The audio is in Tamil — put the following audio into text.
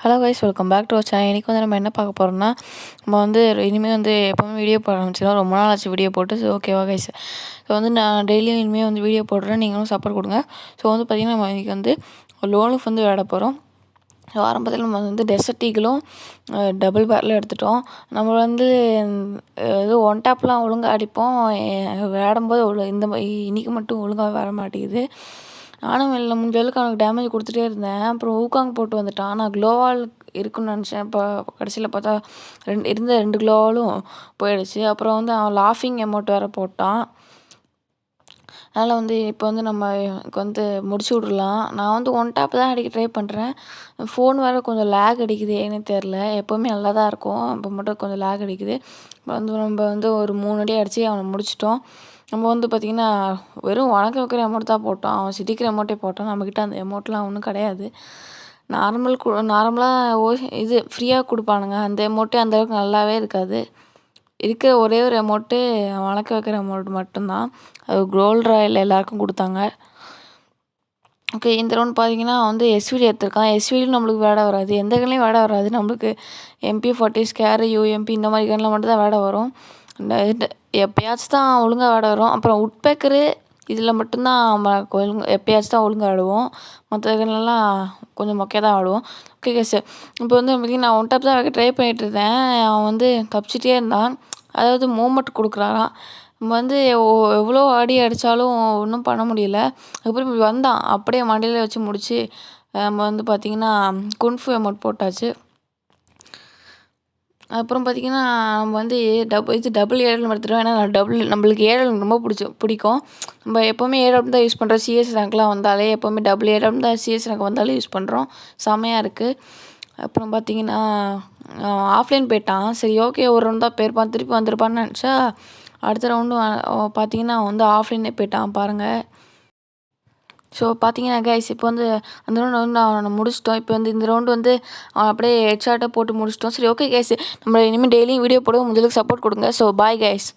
Hello guys, welcome back to our channel. இன்றைக்கி வந்து நம்ம என்ன பார்க்க போகிறோம்னா, நம்ம வந்து இனிமேல் வந்து எப்போவுமே வீடியோ போட ஆரம்பிச்சிடும். ரொம்ப நாள் ஆச்சு வீடியோ போட்டு. ஸோ ஓகேவா கைஸ்? ஸோ வந்து நான் டெய்லியும் இனிமேல் வந்து வீடியோ போடுறேன், நீங்களும் சப்போர்ட் கொடுங்க. ஸோ வந்து பார்த்திங்கன்னா நம்ம இன்றைக்கி வந்து லோனுக்கு வந்து விளையாட போகிறோம். ஸோ ஆரம்பத்தில் நம்ம வந்து டெசர்ட் ஈகிளும் டபுள் பேரில் எடுத்துட்டோம். நம்ம வந்து இது ஒன் டேப்லாம் ஒழுங்காக அடிப்போம், விளையாடும்போது இந்த இன்றைக்கி மட்டும் ஒழுங்காக வர மாட்டேங்குது. நானும் வெளில முடிஞ்ச அளவுக்கு அவனுக்கு டேமேஜ் கொடுத்துட்டே இருந்தேன். அப்புறம் ஊக்காங் போட்டு வந்துட்டான். நான் க்ளோவால் இருக்குன்னு நினச்சேன். இப்போ கடைசியில் பார்த்தா ரெண்டு க்ளோவாலும் போயிடுச்சு. அப்புறம் வந்து அவன் லாஃபிங் எமௌண்ட் வேறு போட்டான். அதனால் வந்து இப்போ வந்து நம்ம வந்து முடிச்சு விட்றலாம். நான் வந்து ஒன் டேப் தான் அடிக்க ட்ரை பண்ணுறேன். ஃபோன் வேறு கொஞ்சம் லேக் அடிக்குது, ஏன்னே தெரில. எப்போவுமே நல்லா தான் இருக்கும், இப்போ மட்டும் கொஞ்சம் லேக் அடிக்குது. இப்போ வந்து நம்ம வந்து ஒரு 3 அடி அடித்து அவனை முடிச்சிட்டோம். நம்ம வந்து பார்த்திங்கன்னா வெறும் வணக்க வைக்கிற அமௌண்ட் தான் போட்டோம். அவன் சிரிக்கிற அமௌண்ட்டே போட்டான். நம்மக்கிட்ட அந்த அமௌண்ட்லாம் ஒன்றும் கிடையாது. நார்மலாக இது ஃப்ரீயாக கொடுப்பானுங்க. அந்த அமௌண்ட்டே அந்தளவுக்கு நல்லாவே இருக்காது. இருக்கிற ஒரே ஒரு அமௌண்ட்டு வணக்க வைக்கிற அமௌண்ட் மட்டும்தான். அது கோல்ட் ராயல் எல்லாருக்கும் கொடுத்தாங்க. ஓகே, இந்த ரவுண்ட் பார்த்தீங்கன்னா வந்து எஸ்விடி எடுத்திருக்கான். எஸ்விடியும் நம்மளுக்கு விளையாட வராது, எந்த கன்லையும் விளையாட வராது. நம்மளுக்கு MP40 ஸ்கேரு யூஎம்பி இந்த மாதிரி கன்னில் மட்டும் தான் விளையாட வரும். எப்போயாச்சும் தான் ஒழுங்காக விளையாட வரும். அப்புறம் உட்பேக்கரு இதில் மட்டும்தான் எப்போயாச்சும் தான் ஒழுங்காக ஆடுவோம். மற்ற கன்லலாம் கொஞ்சம் மொக்கையாக தான் ஆடுவோம். ஓகே சார், இப்போ வந்து பார்த்திங்கன்னா நான் ஒன் டாப் தான் வைக்க ட்ரை பண்ணிகிட்டு இருந்தேன். அவன் வந்து தப்பிச்சிட்டே இருந்தான். அதாவது மூமெண்ட் கொடுக்குறாராம். நம்ம வந்து எவ்வளோ அடி அடித்தாலும் ஒன்றும் பண்ண முடியல. அதுக்கப்புறம் இப்படி வந்தான், அப்படியே மண்டையில் வச்சு முடிச்சு நம்ம வந்து பார்த்திங்கன்னா குன்ஃபு அமௌண்ட் போட்டாச்சு. அப்புறம் பார்த்திங்கன்னா நம்ம வந்து டபுள் ஏழு எடுத்துட்டோம். ஏன்னா நம்மளுக்கு ஏழு ரொம்ப பிடிக்கும். நம்ம எப்போவுமே ஏழு தான் யூஸ் பண்ணுறோம். சிஎஸ் ரேங்க்லாம் வந்தாலே எப்போவுமே டபுள் ஏழு தான் சிஎஸ் ரேங்க் வந்தாலே யூஸ் பண்ணுறோம். செமையாக இருக்குது. அப்புறம் பார்த்திங்கன்னா ஆஃப்லைன் போயிட்டான். சரி ஓகே, ஒரு ரவுண்ட் தான் போயிருப்பான், திருப்பி வந்திருப்பான்னு நினச்சா அடுத்த ரவுண்டு பார்த்திங்கன்னா வந்து ஆஃப்லைனே போயிட்டான் பாருங்கள். ஸோ பார்த்தீங்கன்னா கைஸ், இப்போ வந்து அந்த ரவுண்ட் வந்து அவனை முடிச்சிட்டோம். இப்போ வந்து இந்த ரவுண்டு வந்து அவன் அப்படியே ஹெட்ஷாட்டாக போட்டு முடிச்சிட்டோம். சரி ஓகே கைஸ், நம்ம இனிமேல் டெய்லியும் வீடியோ போடுவோம். முடிஞ்சளவுக்கு சப்போர்ட் கொடுங்க. So bye guys.